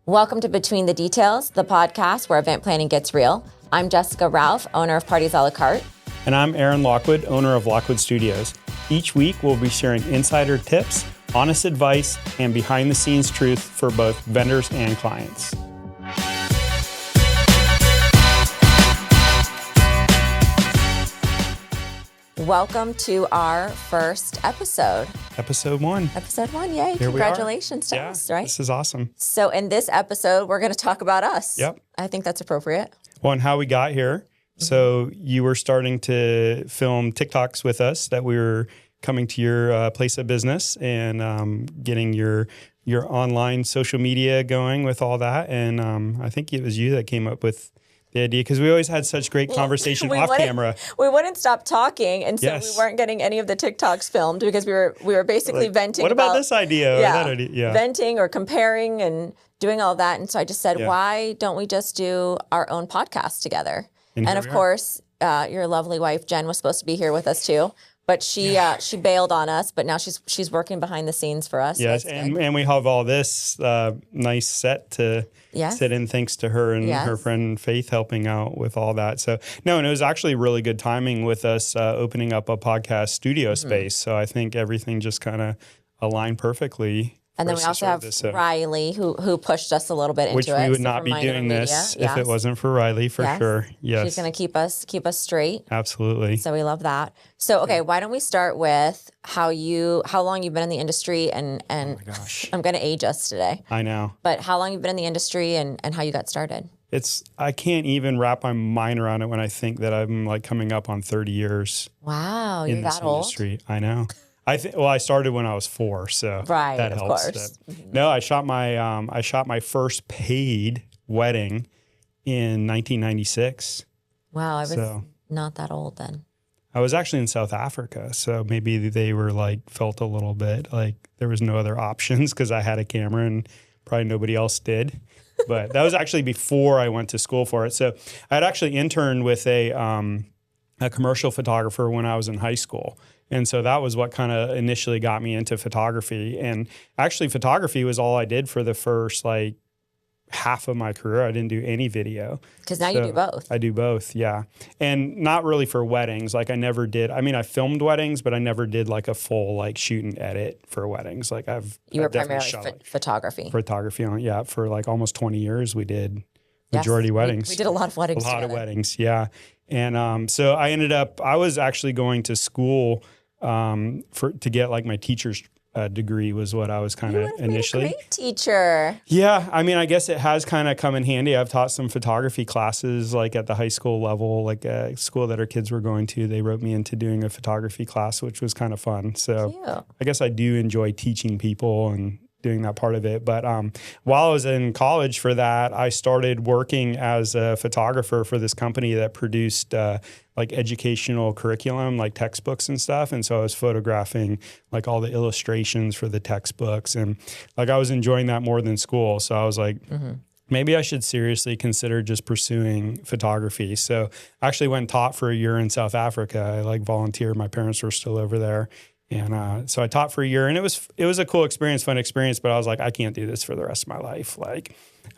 Welcome to Between the Details, the podcast where event planning gets real. I'm Jessica Ralph, owner of Parties a la Carte. And I'm Aaron Lockwood, owner of Lockwood Studios. Each week, we'll be sharing insider tips, honest advice, and behind-the-scenes truth for both vendors and clients. Welcome to our first episode. Episode 1. Episode 1, yay. Here Congratulations to us, right? This is awesome. So in this episode, we're going to talk about us. Yep. I think that's appropriate. Well, and how we got here. So you were starting to film TikToks with us that we were coming to your place of business and getting your online social media going with all that. And I think it was you that came up with the idea because we always had such great conversation off camera. We wouldn't stop talking, and so Yes. we weren't getting any of the TikToks filmed because we were basically venting. What about this idea? Or Yeah, that idea? Yeah. venting or comparing and doing all that. And so I just said, why don't we just do our own podcast together? And of course, your lovely wife Jen was supposed to be here with us too, but she bailed on us. But now she's working behind the scenes for us. Yes, so and we have all this nice set to sit in thanks to her and her friend Faith helping out with all that. So, no, and it was actually really good timing with us opening up a podcast studio space. So I think everything just kind of aligned perfectly. And then we also have Riley, who pushed us a little bit into it. Which we would not be doing this if it wasn't for Riley, for sure. Yes. She's going to keep us straight. Absolutely. So we love that. So, okay, why don't we start with how long you've been in the industry and oh my gosh. I'm going to age us today. I know. But how long you've been in the industry and how you got started? I can't even wrap my mind around it when I think that I'm like coming up on 30 years. Wow, in you're this that old? industry. I know. I started when I was 4, so that helps. Of course. No, I shot my first paid wedding in 1996. Wow, I was not that old then. I was actually in South Africa, so maybe they were felt a little bit like there was no other options because I had a camera and probably nobody else did. But that was actually before I went to school for it. So I had actually interned with a commercial photographer when I was in high school. And so that was what kind of initially got me into photography. And actually photography was all I did for the first half of my career. I didn't do any video. Because now you do both. I do both, yeah. And not really for weddings. I never did. I mean, I filmed weddings, but I never did a full shoot and edit for weddings. You were primarily photography. Photography on, for almost 20 years we did majority weddings. We did a lot of weddings together. Of weddings, yeah. And so I was actually going to school to get my teacher's degree was what I was kind of initially. Been a great teacher. Yeah, I mean, I guess it has kind of come in handy. I've taught some photography classes at the high school level, a school that our kids were going to. They wrote me into doing a photography class, which was kind of fun. So Cute. I guess I do enjoy teaching people and doing that part of it. But while I was in college for that, I started working as a photographer for this company that produced educational curriculum, textbooks and stuff. And so I was photographing all the illustrations for the textbooks. And I was enjoying that more than school. So I was maybe I should seriously consider just pursuing photography. So I actually went and taught for a year in South Africa. I volunteered. My parents were still over there. And so I taught for a year, and it was a cool experience, fun experience, but I was I can't do this for the rest of my life.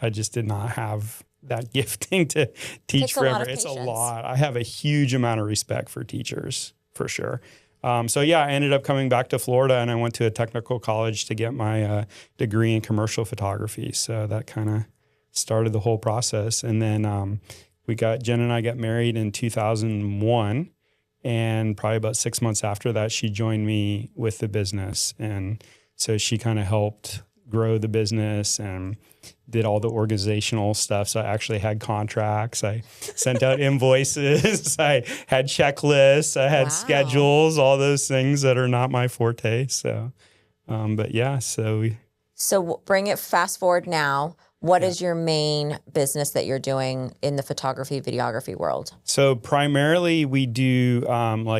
I just did not have that gifting to teach forever. It's a lot. I have a huge amount of respect for teachers, for sure. So I ended up coming back to Florida, and I went to a technical college to get my degree in commercial photography. So that kind of started the whole process. And then Jen and I got married in 2001. And probably about 6 months after that, she joined me with the business. And so she kind of helped grow the business and did all the organizational stuff. So I actually had contracts. I sent out invoices. I had checklists. I had schedules, all those things that are not my forte. So, but yeah, So bring it fast forward now. What is your main business that you're doing in the photography, videography world? So primarily we do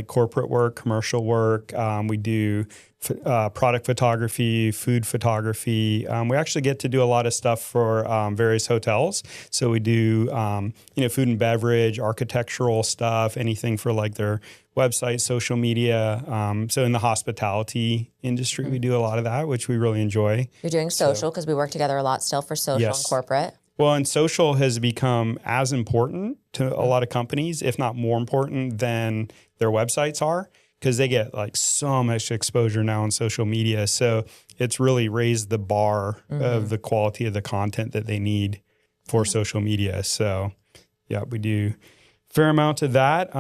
corporate work, commercial work. We do product photography, food photography. We actually get to do a lot of stuff for various hotels. So we do, food and beverage, architectural stuff, anything for like their website, social media. So in the hospitality industry, we do a lot of that, which we really enjoy. You're doing social because we work together a lot still for social and corporate. Well, and social has become as important to a lot of companies, if not more important than their websites are, because they get like so much exposure now on social media. So it's really raised the bar of the quality of the content that they need for social media. So yeah, we do a fair amount of that.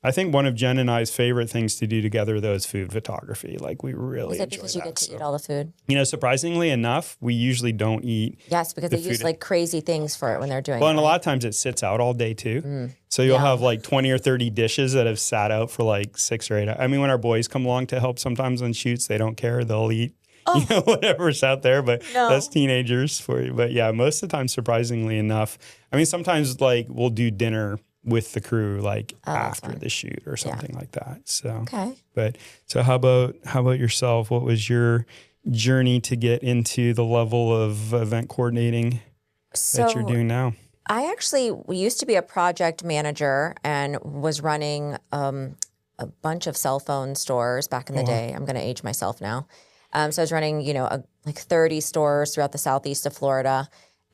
I think one of Jen and I's favorite things to do together, though, is food photography. Like, we really enjoy that. Is it because you get to eat all the food? Surprisingly enough, we usually don't eat. Yes, because they use like crazy things for it when they're doing it. Well, and a lot of times it sits out all day too. So you'll have like 20 or 30 dishes that have sat out for like 6 or 8 hours. I mean, when our boys come along to help sometimes on shoots, they don't care. They'll eat whatever's out there, but that's teenagers for you. But yeah, most of the time, surprisingly enough, I mean, sometimes like we'll do dinner with the crew like after the shoot or something like that. So so how about yourself? What was your journey to get into the level of event coordinating that you're doing now? We used to be a project manager and was running a bunch of cell phone stores back in the day. I'm going to age myself now. So I was running, like 30 stores throughout the southeast of Florida.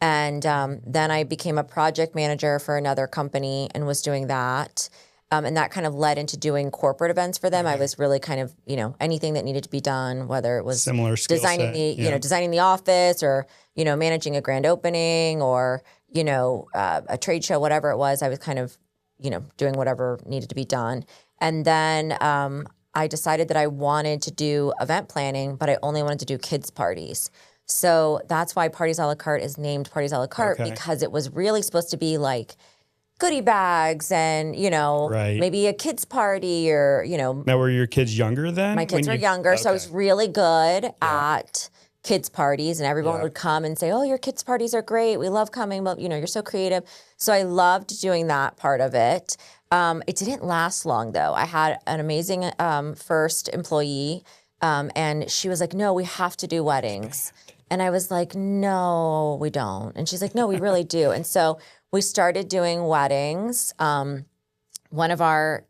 And then I became a project manager for another company and was doing that. And that kind of led into doing corporate events for them. I was really kind of, anything that needed to be done, whether it was similar designing designing the office or, managing a grand opening or, a trade show, whatever it was. I was kind of, doing whatever needed to be done. And then I decided that I wanted to do event planning, but I only wanted to do kids' parties. So that's why Parties a la Carte is named Parties a la Carte because it was really supposed to be like goodie bags and, maybe a kid's party or, Now, were your kids younger then? My kids were younger, so I was really good at kids parties and everyone would come and say, oh, your kids parties are great. We love coming, but, you're so creative. So I loved doing that part of it. It didn't last long, though. I had an amazing first employee, and she was like, no, we have to do weddings. And I was like, no, we don't. And she's like, no, we really do. And so we started doing weddings. One of our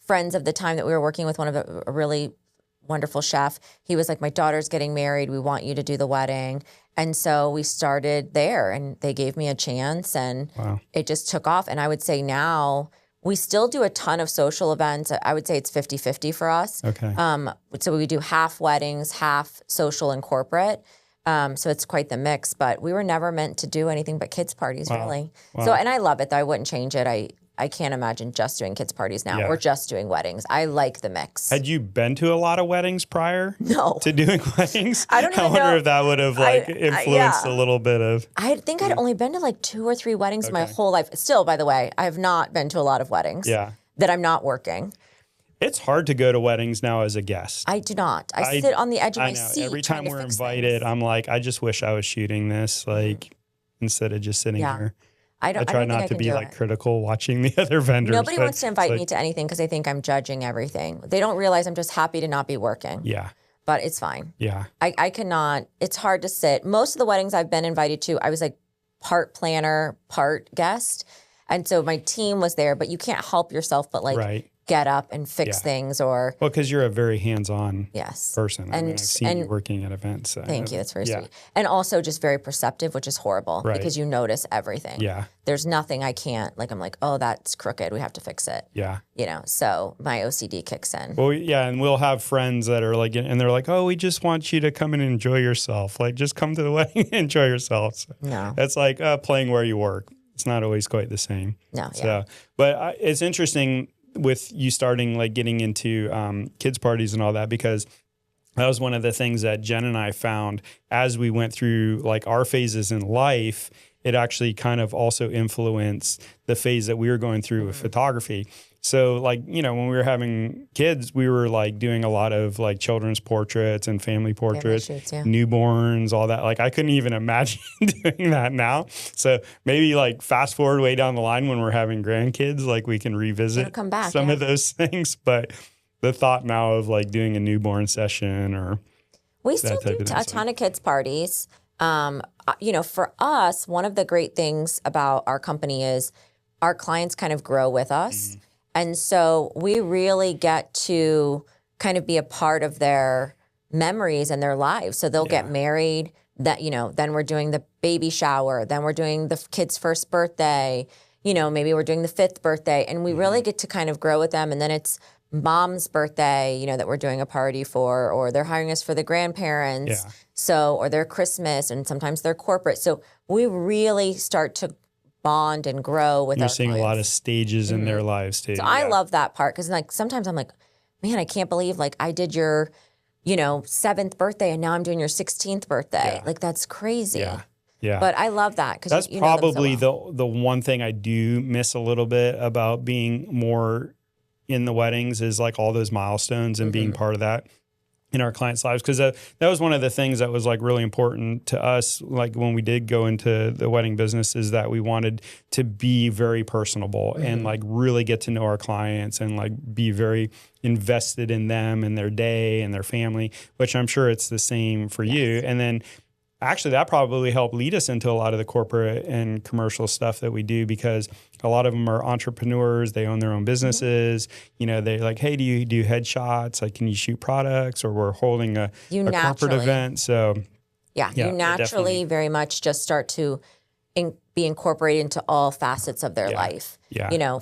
friends of the time that we were working with, a really wonderful chef, he was like, my daughter's getting married. We want you to do the wedding. And so we started there and they gave me a chance and it just took off. And I would say now we still do a ton of social events. I would say it's 50-50 for us. So we do half weddings, half social and corporate. So it's quite the mix, but we were never meant to do anything but kids parties, really. So, and I love it though. I wouldn't change it. I can't imagine just doing kids parties now or just doing weddings. I like the mix. Had you been to a lot of weddings prior to doing weddings? I don't even know. I wonder if that would have influenced a little bit of. I think I'd only been to like 2 or 3 weddings my whole life. Still, by the way, I have not been to a lot of weddings that I'm not working. It's hard to go to weddings now as a guest. I do not. I sit on the edge of my seat. Every time we're invited, I'm like, I just wish I was shooting this, instead of just sitting here. I try not to be critical watching the other vendors. Nobody wants to invite me to anything because they think I'm judging everything. They don't realize I'm just happy to not be working. Yeah. But it's fine. Yeah. I cannot, it's hard to sit. Most of the weddings I've been invited to, I was like part planner, part guest. And so my team was there, but you can't help yourself but get up and fix things or... Well, because you're a very hands-on person. And, I've seen you working at events. So thank you. That's very sweet. And also just very perceptive, which is horrible because you notice everything. Yeah. There's nothing I can't, I'm like, oh, that's crooked. We have to fix it. Yeah. So my OCD kicks in. Well, yeah, and we'll have friends that are and they're like, oh, we just want you to come and enjoy yourself. Just come to the wedding and enjoy yourself. So no. That's like playing where you work. It's not always quite the same. No, So, but it's interesting with you starting getting into kids parties and all that, because that was one of the things that Jen and I found as we went through our phases in life. It actually kind of also influenced the phase that we were going through with photography. So when we were having kids, we were doing a lot of children's portraits and family portraits, newborns, all that. I couldn't even imagine doing that now. So maybe fast forward way down the line when we're having grandkids, we can revisit come back, some of those things. But the thought now of like doing a newborn session or we still do a ton of kids parties. For us, one of the great things about our company is our clients kind of grow with us. And so we really get to kind of be a part of their memories and their lives. So they'll get married, then we're doing the baby shower, then we're doing the kid's first birthday, maybe we're doing the 5th birthday, and we really get to kind of grow with them. And then it's mom's birthday, that we're doing a party for, or they're hiring us for the grandparents. So, or their Christmas, and sometimes they're corporate. So we really start to bond and grow with our clients. You're seeing a lot of stages in their lives too. So I love that part, because like sometimes I'm like, man, I can't believe like I did your 7th birthday and now I'm doing your 16th birthday. Like that's crazy. Yeah. But I love that, because that's probably the one thing I do miss a little bit about being more in the weddings is like all those milestones and being part of that in our clients' lives. Because that was one of the things that was like really important to us, like when we did go into the wedding business, is that we wanted to be very personable and like really get to know our clients and like be very invested in them and their day and their family, which I'm sure it's the same for you. And then actually that probably helped lead us into a lot of the corporate and commercial stuff that we do, because a lot of them are entrepreneurs. They own their own businesses. They're like, hey, do you do headshots? Like, can you shoot products? Or we're holding a corporate event. So you naturally very much just start to be incorporated into all facets of their life.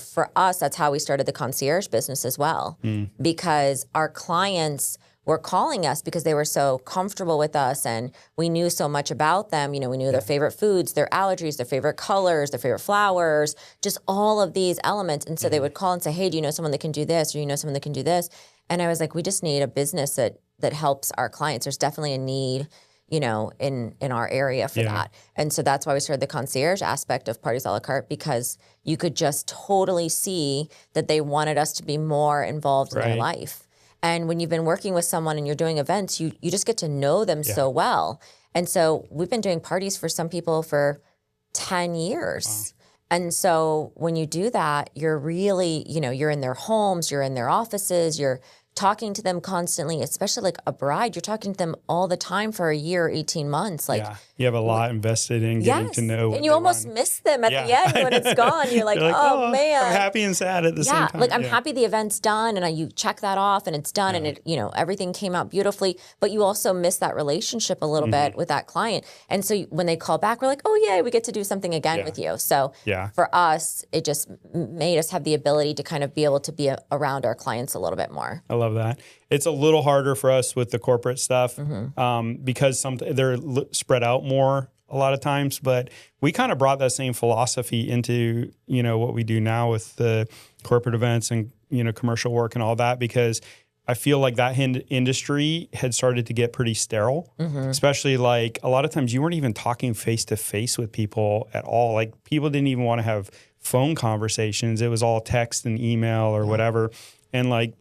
For us, that's how we started the concierge business as well, because our clients were calling us because they were so comfortable with us and we knew so much about them. We knew their favorite foods, their allergies, their favorite colors, their favorite flowers, just all of these elements. And so they would call and say, hey, do you know someone that can do this? Or you know someone that can do this? And I was like, we just need a business that helps our clients. There's definitely a need, in our area for that. And so that's why we started the concierge aspect of Parties a la Carte, because you could just totally see that they wanted us to be more involved in their life. And when you've been working with someone and you're doing events, you just get to know them so well. And so we've been doing parties for some people for 10 years. Wow. And so when you do that, you're really, you're in their homes, you're in their offices, you're talking to them constantly, especially like a bride. You're talking to them all the time for a year, 18 months. Like you have a lot invested in getting to know what and you almost miss them at the end when it's gone. You're like, oh man. I'm happy and sad at the same time. Like I'm happy the event's done and you check that off and it's done and it, everything came out beautifully, but you also miss that relationship a little bit with that client. And so when they call back, we're like, oh yay, we get to do something again with you. So for us, it just made us have the ability to kind of be able to be around our clients a little bit more. I love that. It's a little harder for us with the corporate stuff because they're spread out more a lot of times, but we kind of brought that same philosophy into, what we do now with the corporate events and, commercial work and all that, because I feel like that industry had started to get pretty sterile, especially like a lot of times you weren't even talking face to face with people at all. Like people didn't even want to have phone conversations. It was all text and email or whatever. And like,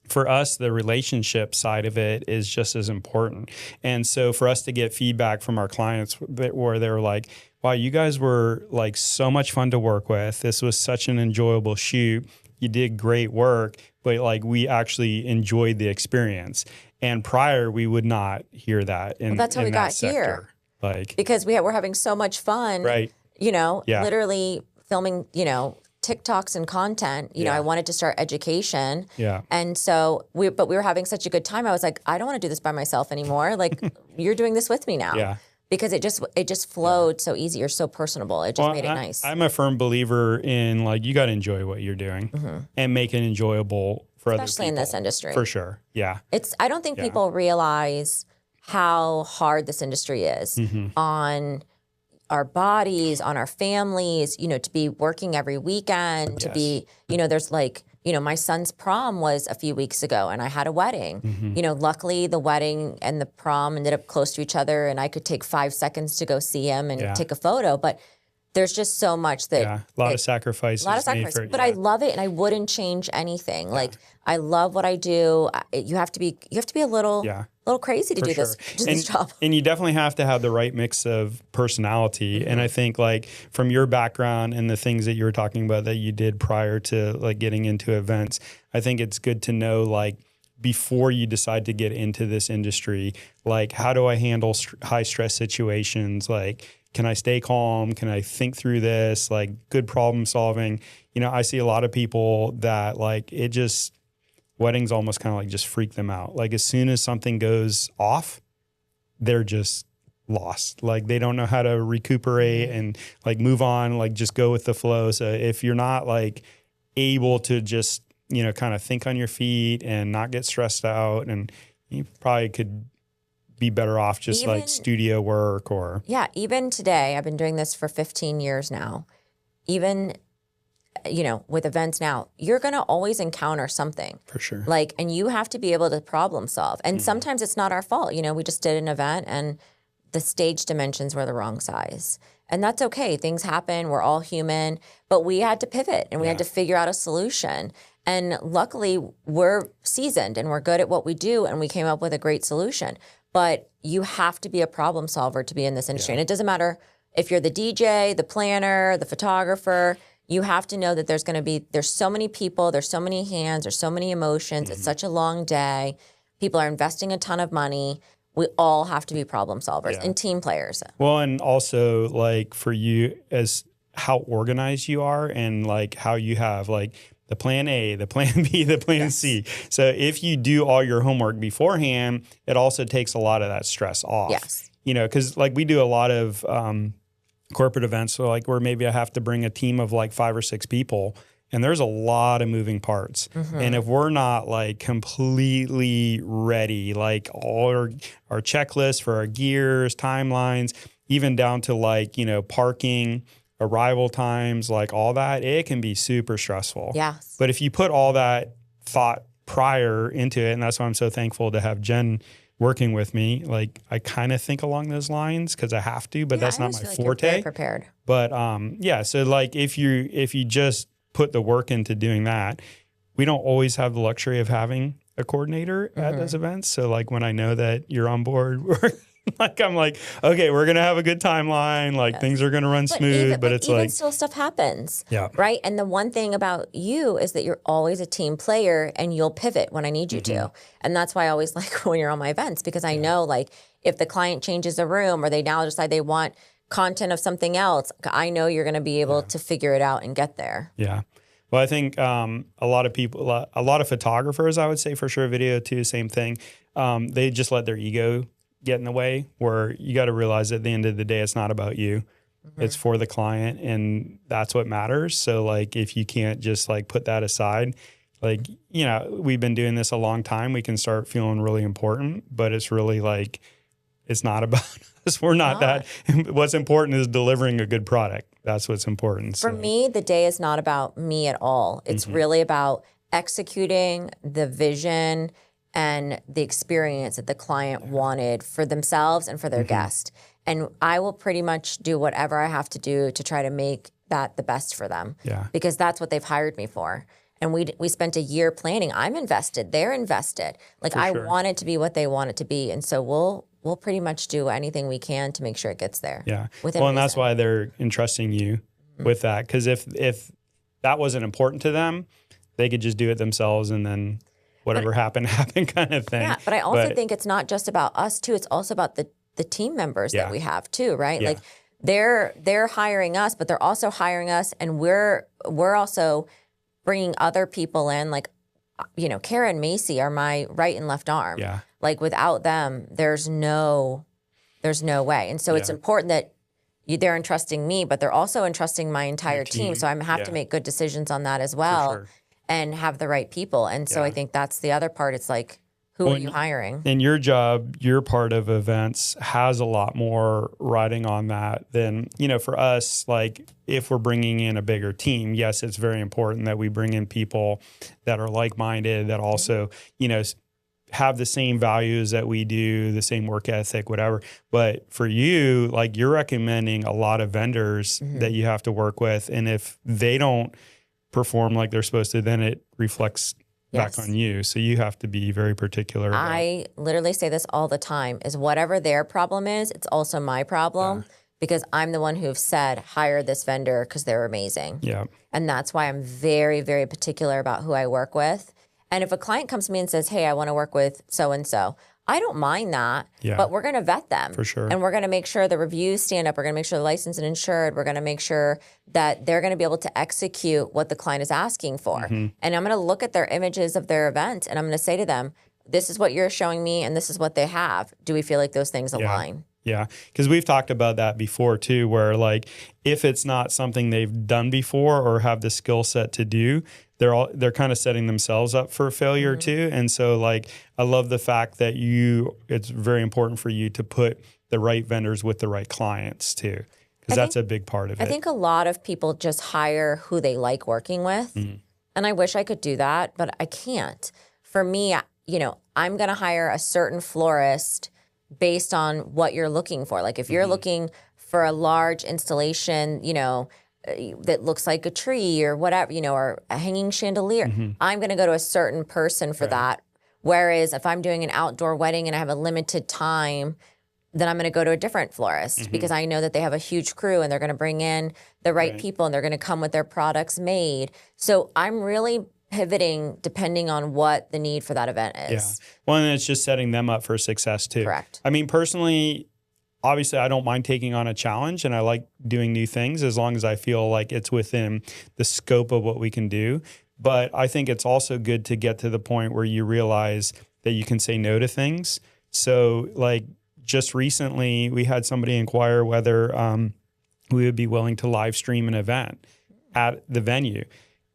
for us, the relationship side of it is just as important. And so for us to get feedback from our clients where they were like, wow, you guys were like so much fun to work with. This was such an enjoyable shoot. You did great work, but like we actually enjoyed the experience. And prior, we would not hear that that's how we got here. Like, because we're having so much fun, right? Literally filming, TikToks and content, I wanted to start education. And so we were having such a good time. I was like, I don't want to do this by myself anymore. Like you're doing this with me now. Because it just flowed so easy. You're so personable. It just made it nice. I'm a firm believer in like, you got to enjoy what you're doing and make it enjoyable for other people. Especially in this industry. For sure. Yeah. I don't think people realize how hard this industry is on our bodies, on our families, to be working every weekend, to be, there's like, my son's prom was a few weeks ago and I had a wedding. Luckily the wedding and the prom ended up close to each other and I could take 5 seconds to go see him and take a photo. But there's just so much that a lot of sacrifices. But I love it and I wouldn't change anything. Like I love what I do. You have to be a little little crazy to do sure. this job. And you definitely have to have the right mix of personality. And I think like from your background and the things that you were talking about that you did prior to like getting into events, I think it's good to know like before you decide to get into this industry, like how do I handle high stress situations? Like, can I stay calm? Can I think through this? Like good problem solving. You know, I see a lot of people that like weddings almost kind of like just freak them out. Like as soon as something goes off, they're just lost. Like they don't know how to recuperate and like move on, like just go with the flow. So if you're not like able to just, you know, kind of think on your feet and not get stressed out, and you probably could be better off just like studio work or. Yeah. Even today, I've been doing this for 15 years now. Even, you know, with events now, you're going to always encounter something. For sure. Like, and you have to be able to problem solve. And sometimes it's not our fault. You know, we just did an event and the stage dimensions were the wrong size. And that's okay. Things happen. We're all human. But we had to pivot and we had to figure out a solution. And luckily, we're seasoned and we're good at what we do. And we came up with a great solution. But you have to be a problem solver to be in this industry. And it doesn't matter if you're the DJ, the planner, the photographer. You have to know that there's so many people, there's so many hands, there's so many emotions. It's such a long day. People are investing a ton of money. We all have to be problem solvers and team players. Well, and also like for you as how organized you are and like how you have like the plan A, the plan B, the plan C. So if you do all your homework beforehand, it also takes a lot of that stress off. Yes. You know, because like we do a lot of corporate events, so like where maybe I have to bring a team of like 5 or 6 people, and there's a lot of moving parts. And if we're not like completely ready, like all our checklists for our gears, timelines, even down to like, you know, parking, arrival times, like all that, it can be super stressful. Yes. But if you put all that thought prior into it, and that's why I'm so thankful to have Jen working with me, like I kind of think along those lines because I have to, but that's not my forte. You're very prepared. But so like if you just put the work into doing that, we don't always have the luxury of having a coordinator at those events. So like when I know that you're on board, like I'm like, okay, we're gonna have a good timeline. Like things are gonna run smooth, but it's even like still stuff happens. Yeah. Right. And the one thing about you is that you're always a team player and you'll pivot when I need you to. And that's why I always like when you're on my events, because I know like if the client changes a room or they now decide they want content of something else, I know you're gonna be able to figure it out and get there. Yeah. Well, I think a lot of people, a lot of photographers, I would say for sure, video too, same thing. They just let their ego get in the way, where you got to realize at the end of the day, it's not about you. It's for the client, and that's what matters. So like, if you can't just like put that aside, like, you know, we've been doing this a long time, we can start feeling really important, but it's really like, it's not about us. We're not that. What's important is delivering a good product. That's what's important. For me, the day is not about me at all. It's really about executing the vision and the experience that the client wanted for themselves and for their guest. And I will pretty much do whatever I have to do to try to make that the best for them. Yeah. Because that's what they've hired me for. And we spent a year planning. I'm invested. They're invested. Like I want it to be what they want it to be. And so we'll pretty much do anything we can to make sure it gets there. Yeah. Well, and that's why they're entrusting you with that. Because if that wasn't important to them, they could just do it themselves and then whatever happened kind of thing. Yeah, but I also think it's not just about us too. It's also about the team members that we have too, right? Yeah. Like they're hiring us, but they're also hiring us, and we're also bringing other people in. Like, you know, Kara and Macy are my right and left arm. Yeah. Like without them, there's no way. And so it's important that they're entrusting me, but they're also entrusting my entire team. So I have to make good decisions on that as well. And have the right people. And so I think that's the other part. It's like, who are you hiring? And your job, your part of events has a lot more riding on that than, you know, for us, like if we're bringing in a bigger team, yes, it's very important that we bring in people that are like-minded, that also, you know, have the same values that we do, the same work ethic, whatever. But for you, like you're recommending a lot of vendors that you have to work with. And if they don't perform like they're supposed to, then it reflects back on you. So you have to be very particular about. I literally say this all the time, is whatever their problem is, it's also my problem because I'm the one who've said, hire this vendor because they're amazing. Yeah. And that's why I'm very, very particular about who I work with. And if a client comes to me and says, hey, I want to work with so-and-so, I don't mind that, but we're going to vet them. For sure. And we're going to make sure the reviews stand up. We're going to make sure the licensed and insured. We're going to make sure that they're going to be able to execute what the client is asking for. And I'm going to look at their images of their event and I'm going to say to them, this is what you're showing me and this is what they have. Do we feel like those things align? Yeah, because we've talked about that before too, where like if it's not something they've done before or have the skill set to do, they're kind of setting themselves up for failure too. And so like I love the fact that it's very important for you to put the right vendors with the right clients too, because that's a big part of it. I think a lot of people just hire who they like working with, and I wish I could do that, but I can't. For me, you know, I'm going to hire a certain florist based on what you're looking for. Like if you're looking for a large installation, you know, that looks like a tree or whatever, you know, or a hanging chandelier, I'm going to go to a certain person for that. Whereas if I'm doing an outdoor wedding and I have a limited time, then I'm going to go to a different florist because I know that they have a huge crew and they're going to bring in the right people and they're going to come with their products made. So I'm really pivoting depending on what the need for that event is. Yeah. Well, and it's just setting them up for success too. Correct. I mean, personally, obviously I don't mind taking on a challenge and I like doing new things as long as I feel like it's within the scope of what we can do. But I think it's also good to get to the point where you realize that you can say no to things. So like just recently we had somebody inquire whether we would be willing to live stream an event at the venue.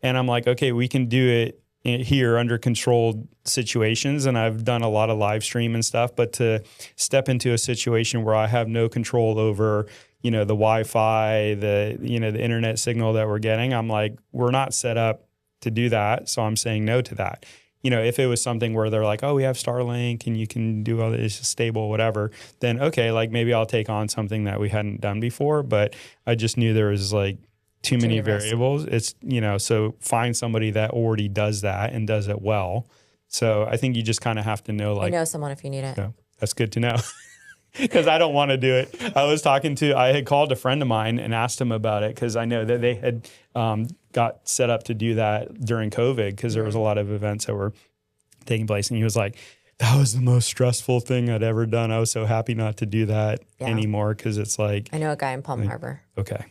And I'm like, okay, we can do it here under controlled situations. And I've done a lot of live stream and stuff, but to step into a situation where I have no control over, you know, the Wi-Fi, the internet signal that we're getting, I'm like, we're not set up to do that. So I'm saying no to that. You know, if it was something where they're like, oh, we have Starlink and you can do all this stable, whatever, then okay, like maybe I'll take on something that we hadn't done before. But I just knew there was like too many variables. It's, you know, so find somebody that already does that and does it well. So I think you just kind of have to know, like, I know someone if you need it. So that's good to know. Because I don't want to do it. I had called a friend of mine and asked him about it because I know that they had got set up to do that during COVID because there was a lot of events that were taking place. And he was like, that was the most stressful thing I'd ever done. I was so happy not to do that anymore because it's like. I know a guy in Palm Harbor. Okay.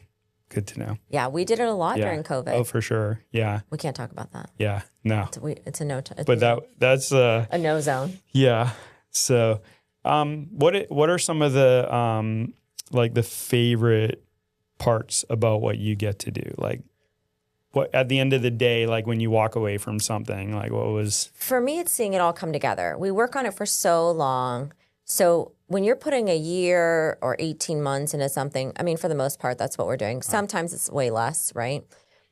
Good to know. Yeah, we did it a lot during COVID. Oh, for sure. Yeah. We can't talk about that. Yeah. No. It's a no. But that's a no zone. Yeah. So, what are some of the like the favorite parts about what you get to do? Like, what at the end of the day, like when you walk away from something, like what was? For me, it's seeing it all come together. We work on it for so long. So when you're putting a year or 18 months into something, I mean, for the most part, that's what we're doing. Sometimes it's way less, right?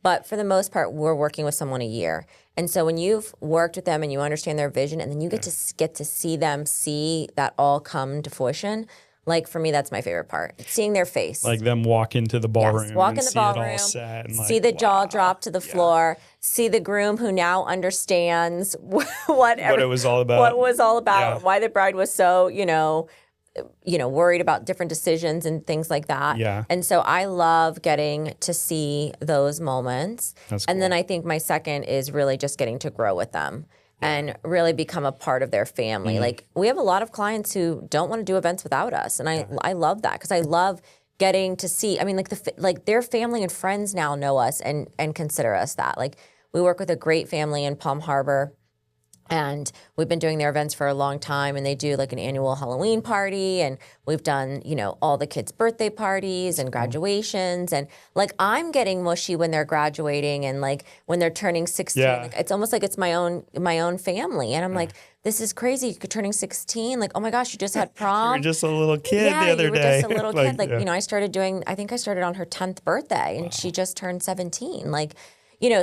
But for the most part, we're working with someone a year. And so when you've worked with them and you understand their vision and then you get to see them see that all come to fruition, like for me, that's my favorite part. Seeing their face. Like them walk into the ballroom walk in the ballroom, see the jaw drop to the floor, see the groom who now understands what it was all about, why the bride was so, worried about different decisions and things like that. Yeah. And so I love getting to see those moments. That's and cool. then I think my second is really just getting to grow with them and really become a part of their family. Mm-hmm. Like we have a lot of clients who don't want to do events without us. And I love that because I love getting to see, I mean, like their family and friends now know us and consider us that. Like we work with a great family in Palm Harbor. And we've been doing their events for a long time, and they do like an annual Halloween party, and we've done, all the kids' birthday parties and graduations, and like I'm getting mushy when they're graduating and like when they're turning 16. Yeah. Like, it's almost like it's my own family, and I'm like, this is crazy. You're turning 16. Like, oh my gosh, you just had prom. You were just a little kid the other day. Yeah, you were just a little kid. Like, I started on her 10th birthday, and she just turned 17. Like.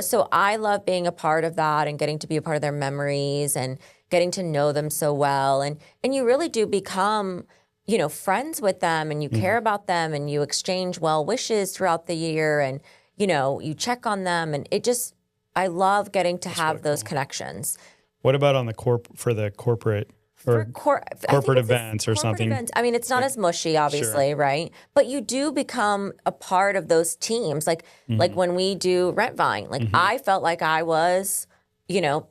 So I love being a part of that and getting to be a part of their memories and getting to know them so well. And you really do become, friends with them and you care about them and you exchange well wishes throughout the year and, you check on them. And I love getting to have really those cool. connections. What about on the corporate or corporate events or something? Events. I mean, it's not as mushy, obviously, right? But you do become a part of those teams. Like when we do Rent Vine, like I felt like I was,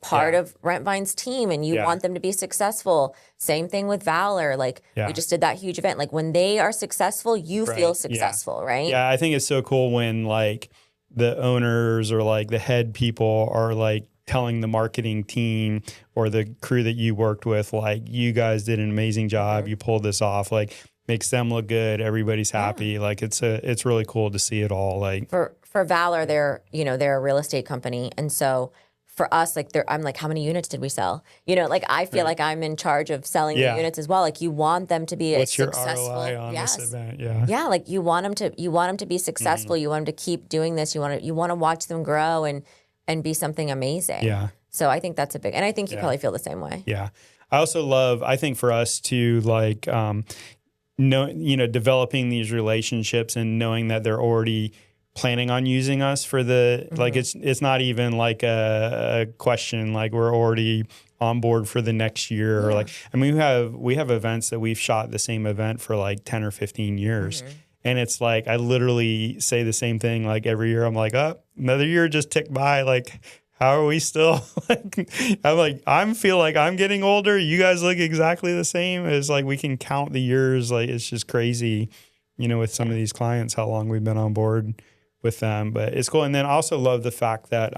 part of Rent Vine's team, and you want them to be successful. Same thing with Valor. Like we just did that huge event. Like when they are successful, you feel successful, right? Yeah, I think it's so cool when like the owners or like the head people are like telling the marketing team or the crew that you worked with, like, you guys did an amazing job. You pulled this off. Like, makes them look good. Everybody's happy. Like it's really cool to see it all. Like for Valor, they're a real estate company, and so for us, like I'm like, how many units did we sell? Like I feel like I'm in charge of selling the units as well. Like you want them to be what's your successful. ROI on this event? Yeah. Like you want them to be successful. You want them to keep doing this. You want to watch them grow and be something amazing. Yeah. So I think that's a big, and I think you probably feel the same way. Yeah. I also I think for us to like, developing these relationships and knowing that they're already planning on using us for the, like, it's not even like a question, like we're already on board for the next year. Or like, I mean, we have events that we've shot the same event for like 10 or 15 years. And it's like, I literally say the same thing like every year. I'm like, oh, another year just ticked by. Like, how are we still I feel like I'm getting older. You guys look exactly the same. It's like we can count the years. Like, it's just crazy, with some of these clients, how long we've been on board with them. But it's cool. And then I also love the fact that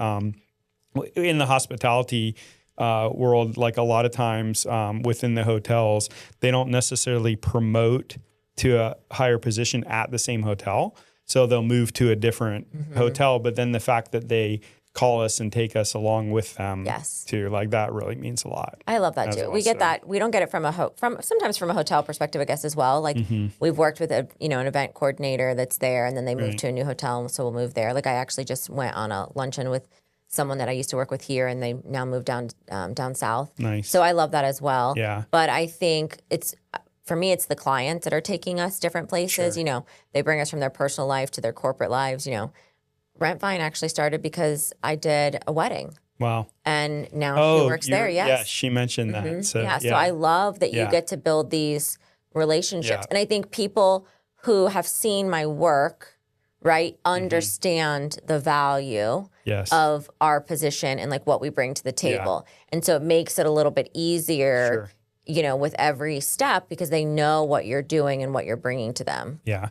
in the hospitality world, like a lot of times within the hotels, they don't necessarily promote to a higher position at the same hotel. So they'll move to a different hotel. But then the fact that they call us and take us along with them too, like that really means a lot. I love that too. Well, we get that. We don't get it from sometimes from a hotel perspective, I guess, as well. Like we've worked with an event coordinator that's there, and then they move to a new hotel, so we'll move there. Like I actually just went on a luncheon with someone that I used to work with here, and they now moved down south. Nice. So I love that as well. Yeah. But I think for me, it's the clients that are taking us different places. Sure. They bring us from their personal life to their corporate lives. Rent Vine actually started because I did a wedding. Wow. And now she works there. Yes. Yeah, she mentioned that. So, so I love that you get to build these relationships. And I think people who have seen my work, right, understand the value of our position and like what we bring to the table. And so it makes it a little bit easier, with every step, because they know what you're doing and what you're bringing to them. Yeah.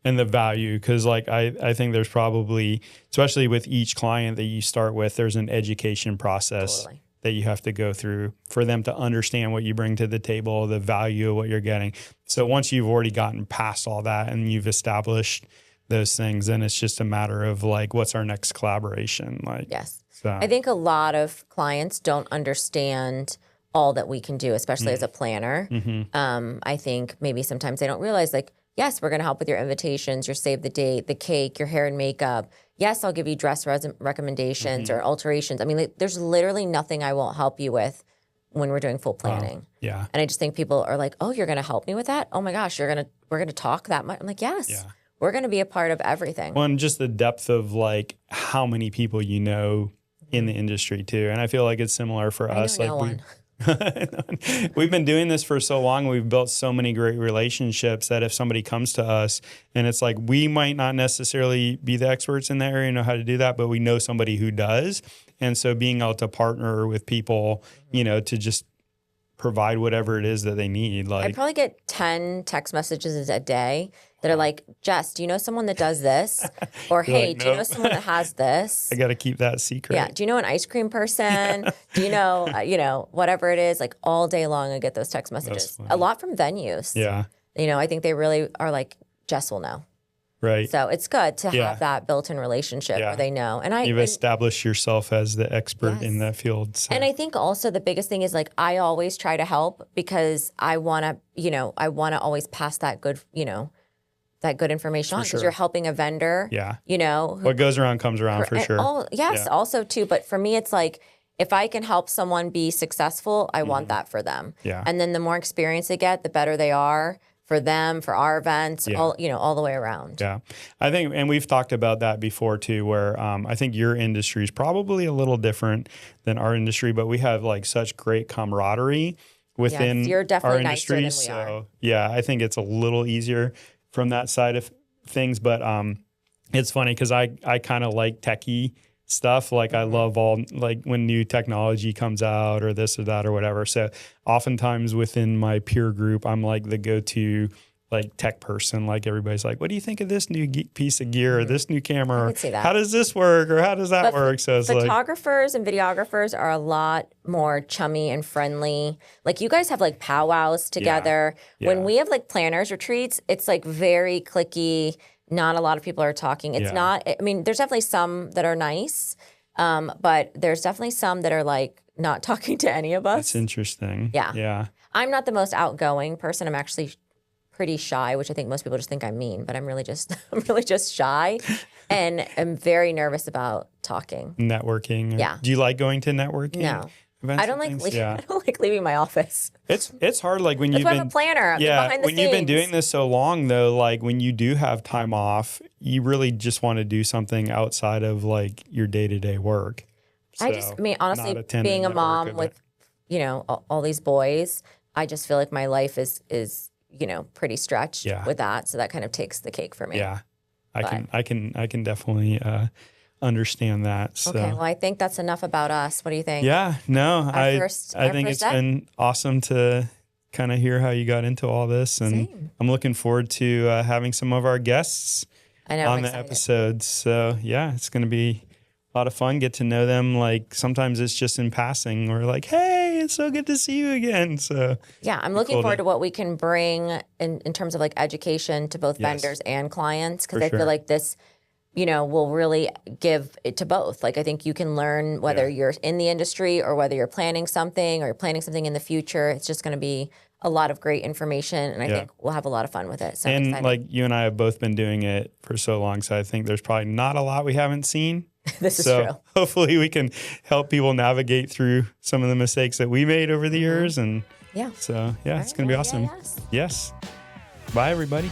And the value, because like I think there's probably, especially with each client that you start with, there's an education process that you have to go through for them to understand what you bring to the table, the value of what you're getting. So once you've already gotten past all that and you've established those things, then it's just a matter of like, what's our next collaboration? Like, yes. So. I think a lot of clients don't understand all that we can do, especially as a planner. I think maybe sometimes they don't realize, like, yes, we're going to help with your invitations, your save the date, the cake, your hair and makeup. Yes, I'll give you dress recommendations or alterations. I mean, there's literally nothing I won't help you with when we're doing full planning. Yeah. And I just think people are like, oh, you're going to help me with that? Oh my gosh, we're going to talk that much? I'm like, yes, we're going to be a part of everything. Well, and just the depth of like how many people in the industry too. And I feel like it's similar for us. I know like we've been doing this for so long. We've built so many great relationships that if somebody comes to us and it's like, we might not necessarily be the experts in that area, know how to do that, but we know somebody who does. And so being able to partner with people, to just provide whatever it is that they need. Like I probably get 10 text messages a day that are like, Jess, do you know someone that does this? Or, hey, like, do you know someone that has this? I got to keep that secret. Yeah. Do you know an ice cream person? Do you know, whatever it is, like all day long I get those text messages. A lot from venues. Yeah. I think they really are like, Jess will know. Right. So it's good to have that built-in relationship where they know. And you've established yourself as the expert in that field. So. And I think also the biggest thing is like, I always try to help because I want to, always pass that good, that good information on, because you're helping a vendor. Yeah. What goes around comes around for sure. Also too. But for me, it's like, if I can help someone be successful, I want that for them. Yeah. And then the more experience they get, the better they are for them, for our events, Yeah. all the way around. Yeah. I think, and we've talked about that before too, where I think your industry is probably a little different than our industry, but we have like such great camaraderie within you're definitely our industry. nicer than we are. Yeah, I think it's a little easier from that side of things. But it's funny because I kind of like techie stuff. Like I love all, like when new technology comes out or this or that or whatever. So oftentimes within my peer group, I'm like the go-to like tech person. Like everybody's like, what do you think of this new piece of gear or this new camera? I could see that. How does this work or how does that work? So it's like photographers and videographers are a lot more chummy and friendly. Like you guys have like powwows together. When we have like planners retreats, it's like very cliquey. Not a lot of people are talking. It's not, I mean, there's definitely some that are nice, but there's definitely some that are like not talking to any of us. That's interesting. Yeah. Yeah. I'm not the most outgoing person. I'm actually pretty shy, which I think most people just think I'm mean, but I'm really just shy and I'm very nervous about talking. Networking. Yeah. Do you like going to networking? No. Events I don't and like things? I don't like leaving my office. It's hard. Like when That's you've why been I'm a planner. I'm behind the when you've been scenes. doing this so long though, like when you do have time off, you really just want to do something outside of like your day-to-day work. I mean, honestly, being a mom with, all these boys, I just feel like my life is pretty stretched with that. So that kind of takes the cake for me. Yeah. I can definitely understand that. So. Okay, well, I think that's enough about us. What do you think? Yeah, no, I think it's step. been awesome to kind of hear how you got into all this, and I'm looking forward to having some of our guests on the episodes. So yeah, it's going to be a lot of fun. Get to know them. Like sometimes it's just in passing. We're like, hey, it's so good to see you again. So yeah, I'm looking forward to what we can bring in terms of like education to both vendors and clients, because I feel like this will really give it to both. Like I think you can learn whether you're in the industry or whether you're planning something or you're planning something in the future. It's just going to be a lot of great information, and I think we'll have a lot of fun with it. So and like you and I have both been doing it for so long, so I think there's probably not a lot we haven't seen. This is true. Hopefully we can help people navigate through some of the mistakes that we made over the years. And so, it's going to be awesome. Yes. Bye, everybody.